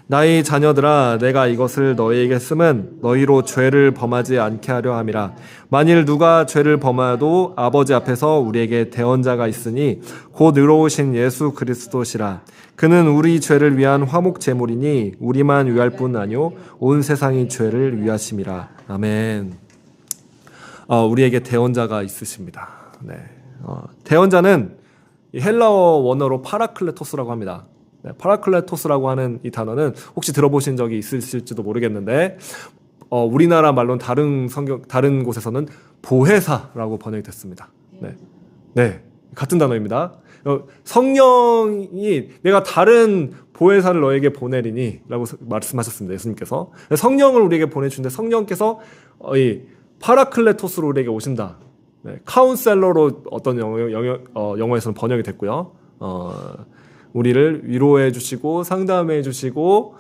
나의 자녀들아, 내가 이것을 너희에게 쓰면 너희로 죄를 범하지 않게 하려 함이라. 만일 누가 죄를 범하여도 아버지 앞에서 우리에게 대언자가 있으니 곧 의로우신 예수 그리스도시라. 그는 우리 죄를 위한 화목 제물이니 우리만 위할 뿐 아니요 온 세상이 죄를 위하심이라. 아멘. 우리에게 대언자가 있으십니다. 네. 대언자는 헬라어 원어로 파라클레토스라고 합니다. 네, 파라클레토스라고 하는 이 단어는 혹시 들어보신 적이 있으실지도 모르겠는데, 우리나라 말로는 다른 곳에서는 보혜사라고 번역이 됐습니다. 네, 같은 단어입니다. 성령이 내가 다른 보혜사를 너에게 보내리니 라고 말씀하셨습니다. 예수님께서. 성령을 우리에게 보내주는데 성령께서 이 파라클레토스로 우리에게 오신다. 네, 카운셀러로 어떤 영어에서는 번역이 됐고요. 우리를 위로해 주시고 상담해 주시고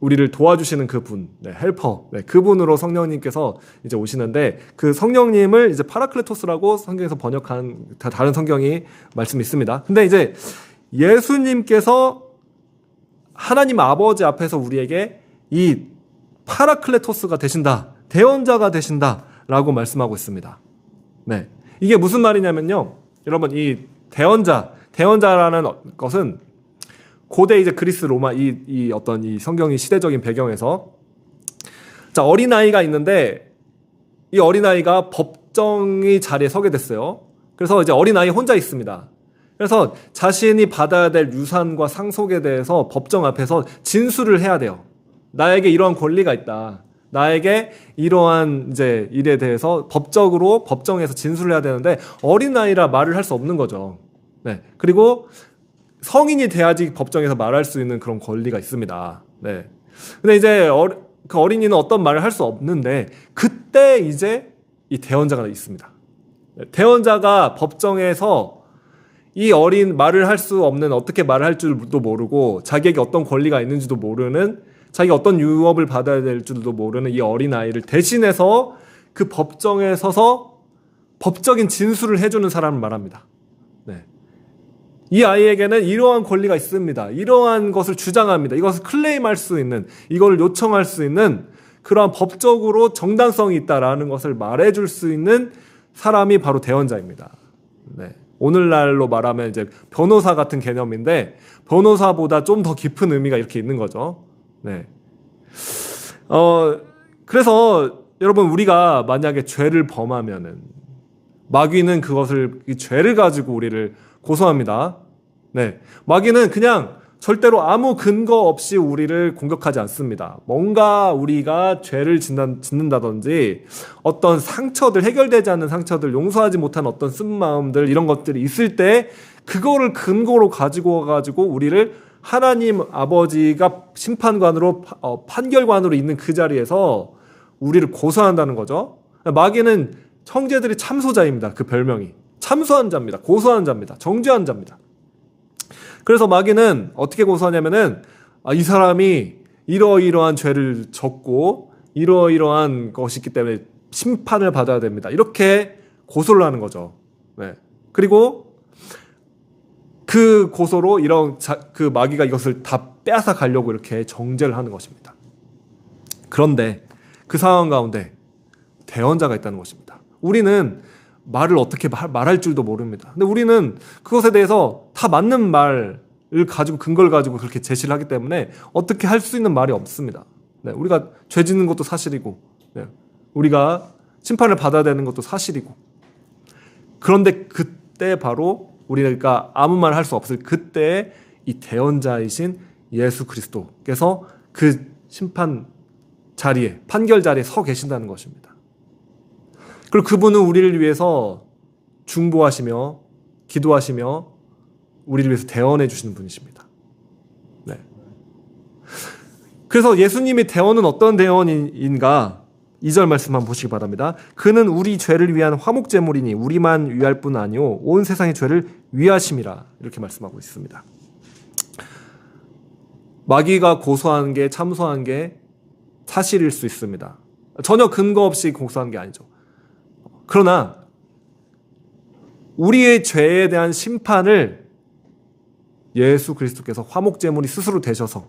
우리를 도와주시는 그분, 네, 헬퍼, 네, 그분으로 성령님께서 이제 오시는데 그 성령님을 이제 파라클레토스라고 성경에서 번역한 다른 성경이 말씀이 있습니다. 근데 이제 예수님께서 하나님 아버지 앞에서 우리에게 이 파라클레토스가 되신다, 대언자가 되신다라고 말씀하고 있습니다. 네, 이게 무슨 말이냐면요, 여러분, 이 대언자라는 것은 고대 이제 그리스 로마 이 어떤 이 성경의 시대적인 배경에서, 자, 어린아이가 있는데 이 어린아이가 법정의 자리에 서게 됐어요. 그래서 이제 어린아이 혼자 있습니다. 그래서 자신이 받아야 될 유산과 상속에 대해서 법정 앞에서 진술을 해야 돼요. 나에게 이러한 권리가 있다. 나에게 이러한 이제 일에 대해서 법정에서 진술을 해야 되는데 어린아이라 말을 할 수 없는 거죠. 네. 그리고 성인이 돼야지 법정에서 말할 수 있는 그런 권리가 있습니다. 네. 근데 이제 그 어린이는 어떤 말을 할 수 없는데 그때 이제 이 대언자가 있습니다. 대언자가 법정에서 이 어린 말을 할 수 없는, 어떻게 말을 할 줄도 모르고 자기에게 어떤 권리가 있는지도 모르는, 자기가 어떤 유업을 받아야 될 줄도 모르는 이 어린아이를 대신해서 그 법정에 서서 법적인 진술을 해주는 사람을 말합니다. 네. 이 아이에게는 이러한 권리가 있습니다. 이러한 것을 주장합니다. 이것을 클레임할 수 있는, 이걸 요청할 수 있는 그러한 법적으로 정당성이 있다라는 것을 말해줄 수 있는 사람이 바로 대언자입니다. 네. 오늘날로 말하면 이제 변호사 같은 개념인데 변호사보다 좀 더 깊은 의미가 이렇게 있는 거죠. 네. 그래서 여러분, 우리가 만약에 죄를 범하면은 마귀는 이 죄를 가지고 우리를 고소합니다. 네. 마귀는 그냥 절대로 아무 근거 없이 우리를 공격하지 않습니다. 뭔가 우리가 죄를 짓는다든지 어떤 상처들, 해결되지 않는 상처들, 용서하지 못한 어떤 쓴 마음들, 이런 것들이 있을 때 그거를 근거로 가지고 와가지고 우리를 하나님 아버지가 심판관으로, 판결관으로 있는 그 자리에서 우리를 고소한다는 거죠. 마귀는 형제들이 참소자입니다. 그 별명이. 참소한 자입니다. 고소한 자입니다. 정죄한 자입니다. 그래서 마귀는 어떻게 고소하냐면은, 이 사람이 이러이러한 죄를 졌고 이러이러한 것이 있기 때문에 심판을 받아야 됩니다. 이렇게 고소를 하는 거죠. 네. 그리고 그 고소로 그 마귀가 이것을 다 빼앗아 가려고 이렇게 정죄를 하는 것입니다. 그런데 그 상황 가운데 대언자가 있다는 것입니다. 우리는 말을 어떻게 말할 줄도 모릅니다. 근데 우리는 그것에 대해서 다 맞는 말을 가지고, 근거를 가지고 그렇게 제시를 하기 때문에 어떻게 할 수 있는 말이 없습니다. 네, 우리가 죄 짓는 것도 사실이고, 네, 우리가 심판을 받아야 되는 것도 사실이고, 그런데 그때 바로 우리가 아무 말 할 수 없을 그때 이 대언자이신 예수 그리스도께서 그 심판 자리에, 판결 자리에 서 계신다는 것입니다. 그리고 그분은 우리를 위해서 중보하시며 기도하시며 우리를 위해서 대언해 주시는 분이십니다. 네. 그래서 예수님의 대언은 어떤 대언인가? 2절 말씀 한번 보시기 바랍니다. 그는 우리 죄를 위한 화목제물이니 우리만 위할 뿐 아니오 온 세상의 죄를 위하심이라, 이렇게 말씀하고 있습니다. 마귀가 고소한 게, 참소한 게 사실일 수 있습니다. 전혀 근거 없이 고소한 게 아니죠. 그러나 우리의 죄에 대한 심판을 예수 그리스도께서 화목제물이 스스로 되셔서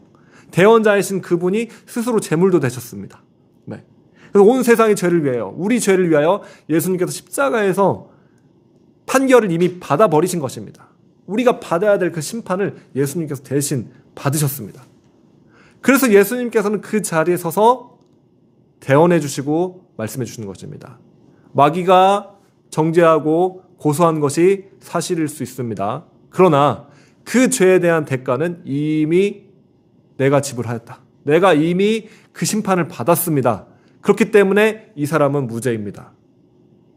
대언자이신 그분이 스스로 제물도 되셨습니다. 네. 그래서 온 세상의 죄를 위하여, 우리 죄를 위하여 예수님께서 십자가에서 판결을 이미 받아버리신 것입니다. 우리가 받아야 될 그 심판을 예수님께서 대신 받으셨습니다. 그래서 예수님께서는 그 자리에 서서 대언해 주시고 말씀해 주시는 것입니다. 마귀가 정죄하고 고소한 것이 사실일 수 있습니다. 그러나 그 죄에 대한 대가는 이미 내가 지불하였다. 내가 이미 그 심판을 받았습니다. 그렇기 때문에 이 사람은 무죄입니다.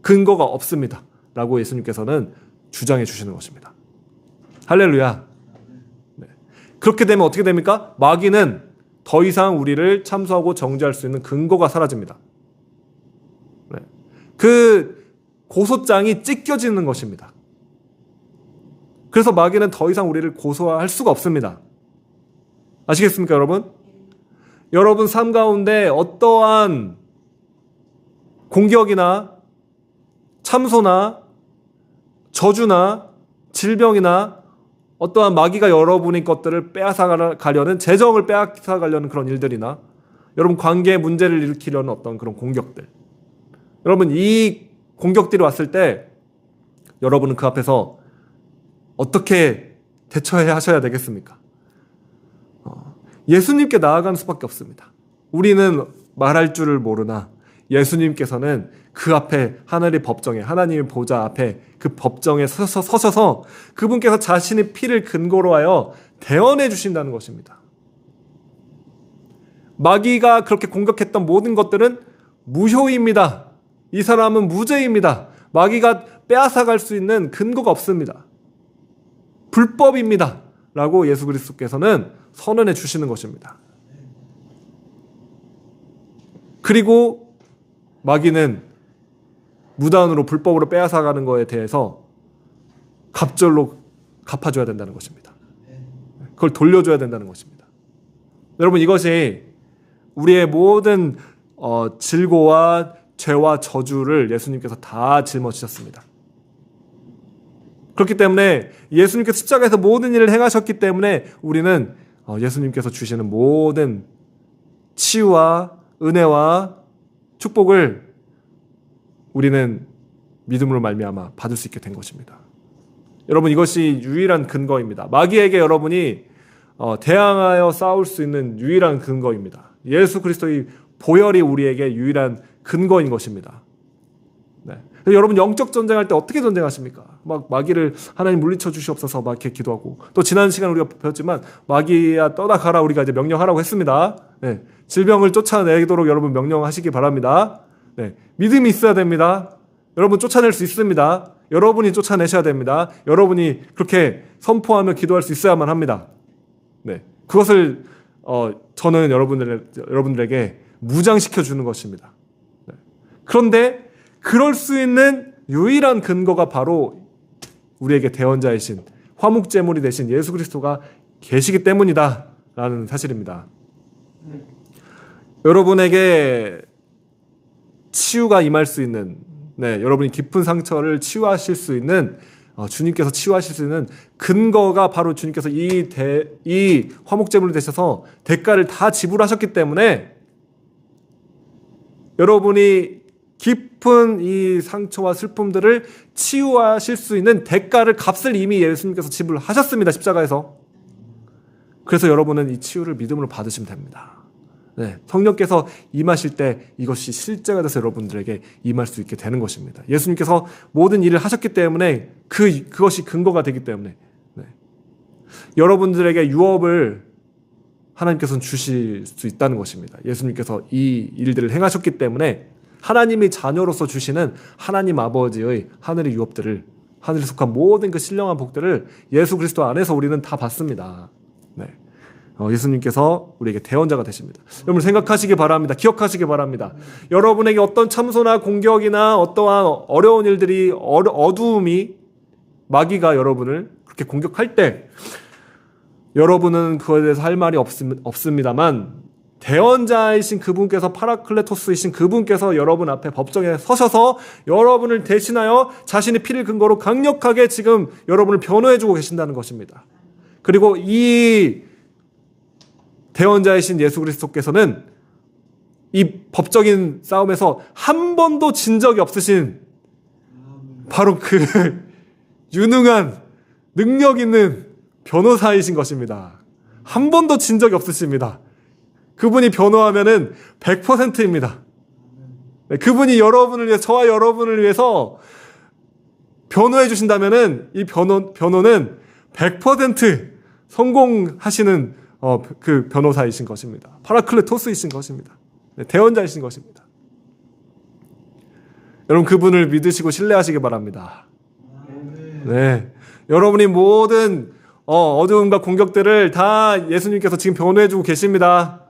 근거가 없습니다. 라고 예수님께서는 주장해 주시는 것입니다. 할렐루야. 네. 그렇게 되면 어떻게 됩니까? 마귀는 더 이상 우리를 참소하고 정죄할 수 있는 근거가 사라집니다. 네. 그 고소장이 찢겨지는 것입니다. 그래서 마귀는 더 이상 우리를 고소할 수가 없습니다. 아시겠습니까, 여러분? 여러분 삶 가운데 어떠한 공격이나 참소나 저주나 질병이나 어떠한 마귀가 여러분의 것들을 빼앗아가려는, 재정을 빼앗아가려는 그런 일들이나 여러분 관계에 문제를 일으키려는 어떤 그런 공격들, 여러분 이 공격들이 왔을 때 여러분은 그 앞에서 어떻게 대처해야 하셔야 되겠습니까? 예수님께 나아가는 수밖에 없습니다. 우리는 말할 줄을 모르나 예수님께서는 그 앞에 하늘의 법정에, 하나님의 보좌 앞에 그 법정에 서셔서 그분께서 자신의 피를 근거로 하여 대언해 주신다는 것입니다. 마귀가 그렇게 공격했던 모든 것들은 무효입니다. 이 사람은 무죄입니다. 마귀가 빼앗아갈 수 있는 근거가 없습니다. 불법입니다. 라고 예수 그리스도께서는 선언해 주시는 것입니다. 그리고 마귀는 무단으로 불법으로 빼앗아가는 것에 대해서 갑절로 갚아줘야 된다는 것입니다. 그걸 돌려줘야 된다는 것입니다. 여러분 이것이 우리의 모든 질고와 죄와 저주를 예수님께서 다 짊어지셨습니다. 그렇기 때문에 예수님께서 십자가에서 모든 일을 행하셨기 때문에 우리는 예수님께서 주시는 모든 치유와 은혜와 축복을 우리는 믿음으로 말미암아 받을 수 있게 된 것입니다. 여러분 이것이 유일한 근거입니다. 마귀에게 여러분이 대항하여 싸울 수 있는 유일한 근거입니다. 예수 그리스도의 보혈이 우리에게 유일한 근거인 것입니다. 네. 여러분 영적 전쟁할 때 어떻게 전쟁하십니까? 막 마귀를 하나님 물리쳐 주시옵소서 막 이렇게 기도하고, 또 지난 시간 우리가 배웠지만 마귀야 떠나가라 우리가 이제 명령하라고 했습니다. 네. 질병을 쫓아내도록 여러분 명령하시기 바랍니다. 네. 믿음이 있어야 됩니다. 여러분 쫓아낼 수 있습니다. 여러분이 쫓아내셔야 됩니다. 여러분이 그렇게 선포하며 기도할 수 있어야만 합니다. 네. 그것을 저는 여러분들에게 무장시켜 주는 것입니다. 네. 그런데 그럴 수 있는 유일한 근거가 바로 우리에게 대언자이신 화목제물이 되신 예수 그리스도가 계시기 때문이다 라는 사실입니다. 여러분에게 치유가 임할 수 있는, 여러분이 깊은 상처를 치유하실 수 있는, 주님께서 치유하실 수 있는 근거가 바로 주님께서 이 화목제물이 되셔서 대가를 다 지불하셨기 때문에 여러분이 깊은 이 상처와 슬픔들을 치유하실 수 있는 대가를, 값을 이미 예수님께서 지불하셨습니다. 십자가에서. 그래서 여러분은 이 치유를 믿음으로 받으시면 됩니다. 네, 성령께서 임하실 때 이것이 실제가 돼서 여러분들에게 임할 수 있게 되는 것입니다. 예수님께서 모든 일을 하셨기 때문에 그것이 근거가 되기 때문에 여러분들에게 유업을 하나님께서는 주실 수 있다는 것입니다. 예수님께서 이 일들을 행하셨기 때문에 하나님의 자녀로서 주시는 하나님 아버지의 하늘의 유업들을, 하늘에 속한 모든 그 신령한 복들을 예수 그리스도 안에서 우리는 다 받습니다. 네. 예수님께서 우리에게 대언자가 되십니다. 여러분 생각하시기 바랍니다. 기억하시기 바랍니다. 여러분에게 어떤 참소나 공격이나 어떠한 어려운 일들이, 어두움이, 마귀가 여러분을 그렇게 공격할 때 여러분은 그거에 대해서 할 말이 없습니다만 대언자이신 그분께서, 파라클레토스이신 그분께서 여러분 앞에 법정에 서셔서 여러분을 대신하여 자신의 피를 근거로 강력하게 지금 여러분을 변호해주고 계신다는 것입니다. 그리고 이 대언자이신 예수 그리스도께서는 이 법적인 싸움에서 한 번도 진 적이 없으신 바로 그 유능한 능력 있는 변호사이신 것입니다. 한 번도 진 적이 없으십니다. 그분이 변호하면은 100%입니다. 그분이 여러분을 위해서, 저와 여러분을 위해서 변호해 주신다면은 이 변호는 100% 성공하시는 그 변호사이신 것입니다. 파라클레토스이신 것입니다. 대언자이신 것입니다. 여러분 그분을 믿으시고 신뢰하시기 바랍니다. 네, 여러분이 모든 어두움과 공격들을 다 예수님께서 지금 변호해주고 계십니다.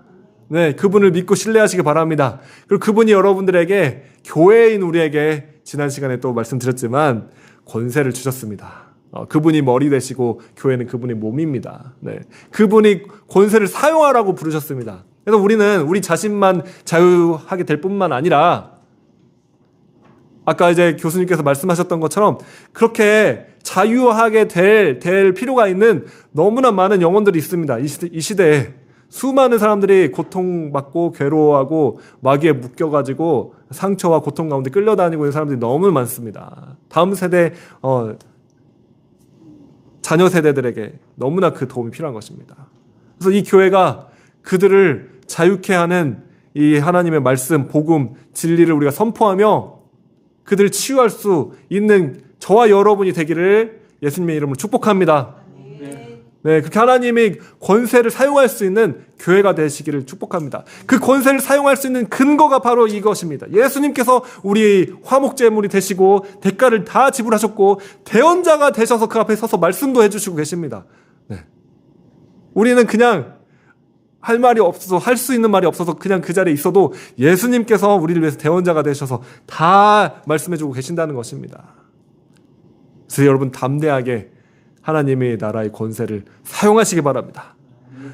네, 그분을 믿고 신뢰하시기 바랍니다. 그리고 그분이 여러분들에게 교회인 우리에게 지난 시간에 또 말씀드렸지만 권세를 주셨습니다. 그분이 머리 되시고 교회는 그분이 몸입니다. 네, 그분이 권세를 사용하라고 부르셨습니다. 그래서 우리는 우리 자신만 자유하게 될 뿐만 아니라 아까 이제 교수님께서 말씀하셨던 것처럼 그렇게 자유하게 될 필요가 있는 너무나 많은 영혼들이 있습니다. 이 시대에 수많은 사람들이 고통받고 괴로워하고 마귀에 묶여가지고 상처와 고통 가운데 끌려다니고 있는 사람들이 너무 많습니다. 다음 세대 자녀 세대들에게 너무나 그 도움이 필요한 것입니다. 그래서 이 교회가 그들을 자유케 하는 이 하나님의 말씀, 복음, 진리를 우리가 선포하며 그들을 치유할 수 있는 저와 여러분이 되기를 예수님의 이름으로 축복합니다. 네, 그렇게 하나님이 권세를 사용할 수 있는 교회가 되시기를 축복합니다. 그 권세를 사용할 수 있는 근거가 바로 이것입니다. 예수님께서 우리 화목제물이 되시고 대가를 다 지불하셨고 대언자가 되셔서 그 앞에 서서 말씀도 해주시고 계십니다. 네. 우리는 그냥 할 말이 없어서, 할 수 있는 말이 없어서 그냥 그 자리에 있어도 예수님께서 우리를 위해서 대언자가 되셔서 다 말씀해주고 계신다는 것입니다. 그래서 여러분 담대하게 하나님의 나라의 권세를 사용하시기 바랍니다.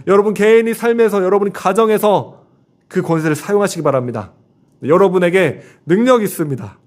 여러분 개인이 삶에서, 여러분 가정에서 그 권세를 사용하시기 바랍니다. 여러분에게 능력이 있습니다.